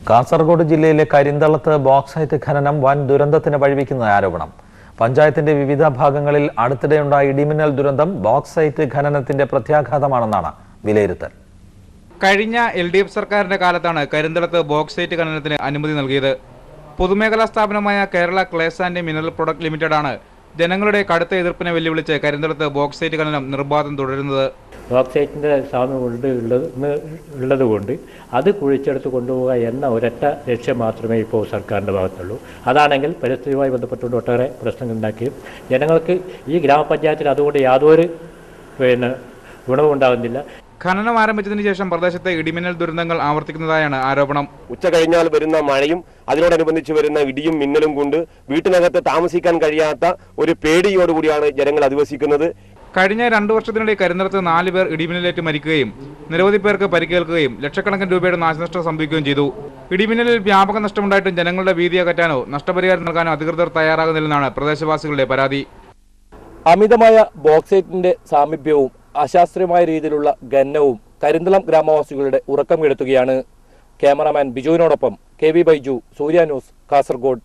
കാസർഗോഡ് ജില്ലയിലെ കരിന്തളത്ത് ബോക്സൈറ്റ് ഖനനം വൻ ദുരന്തത്തിന് വഴിവെക്കുന്ന ആരോപണം. പഞ്ചായത്തിന്റെ വിവിധ ഭാഗങ്ങളിൽ അടുത്തിടെയുണ്ടായ ഇടിമിന്നൽ ദുരന്തം ബോക്സൈറ്റ് ഖനനത്തിന്റെ പ്രത്യാഘാതമാണെന്നാണ് വിലയിരുത്തൽ. കഴിഞ്ഞ LDF സർക്കാരിന്റെ കാലത്താണ് കരിന്തളത്ത് ബോക്സൈറ്റ് ഖനനത്തിന് അനുമതി നൽകിയത്. പൊതുമേഖലാ സ്ഥാപനമായ Kerala clays and mineral product limited ആണ് ജനങ്ങളുടെ കടുത്ത എതിർപ്പിനെ വെല്ലുവിളിച്ച് കരിന്തളത്ത് ബോക്സൈറ്റ് ഖനനം നിർബാധം തുടരുന്നത്. ബോക്സൈറ്റിൻ്റെ സാധനം ഉള്ളതുകൊണ്ട് അത് കുഴിച്ചെടുത്ത് കൊണ്ടുപോകുക എന്ന ഒരൊറ്റ ലക്ഷ്യം മാത്രമേ ഇപ്പോൾ സർക്കാരിൻ്റെ ഭാഗത്തുള്ളൂ. അതാണെങ്കിൽ പരിസ്ഥിതിയുമായി ബന്ധപ്പെട്ടുകൊണ്ട് ഒട്ടേറെ പ്രശ്നങ്ങൾ ഉണ്ടാക്കുകയും ജനങ്ങൾക്ക് ഈ ഗ്രാമപഞ്ചായത്തിൽ അതുകൊണ്ട് യാതൊരു ഗുണവും ഉണ്ടാകുന്നില്ല. ഖനനം ആരംഭിച്ചതിന് ശേഷം പ്രദേശത്തെ ഇടിമിന്നൽ ദുരന്തങ്ങൾ ആവർത്തിക്കുന്നതായാണ് ആരോപണം. ഉച്ച കഴിഞ്ഞാൽ വരുന്ന മഴയും അതിനോടനുബന്ധിച്ച് വരുന്ന ഇടിയും മിന്നലും കൊണ്ട് വീട്ടിനകത്ത് താമസിക്കാൻ കഴിയാത്ത ഒരു പേടിയോടുകൂടിയാണ് ജനങ്ങൾ അധിവസിക്കുന്നത്. കഴിഞ്ഞ 2 വർഷത്തിനിടെ കരിന്തളത്ത് 4 പേർ ഇടിമിന്നലേറ്റ് മരിക്കുകയും നിരവധി പേർക്ക് പരിക്കേൽക്കുകയും ലക്ഷക്കണക്കിന് രൂപയുടെ നാശനഷ്ടം സംഭവിക്കുകയും ചെയ്തു. ഇടിമിന്നലിൽ വ്യാപക നഷ്ടമുണ്ടായിട്ടും ജനങ്ങളുടെ ഭീതി അകറ്റാനോ നഷ്ടപരിഹാരം നൽകാനോ അധികൃതർ തയ്യാറാകുന്നില്ലെന്നാണ് പ്രദേശവാസികളുടെ പരാതി. അമിതമായ ബോക്സൈറ്റിന്റെ സാമീപ്യവും അശാസ്ത്രീയമായ രീതിയിലുള്ള ഖനനവും കരിന്തളം ഗ്രാമവാസികളുടെ ഉറക്കം കെടുത്തുകയാണ്. ക്യാമറാമാൻ ബിജുവിനോടൊപ്പം KV ബൈജു, സൂര്യ ന്യൂസ്, കാസർഗോഡ്.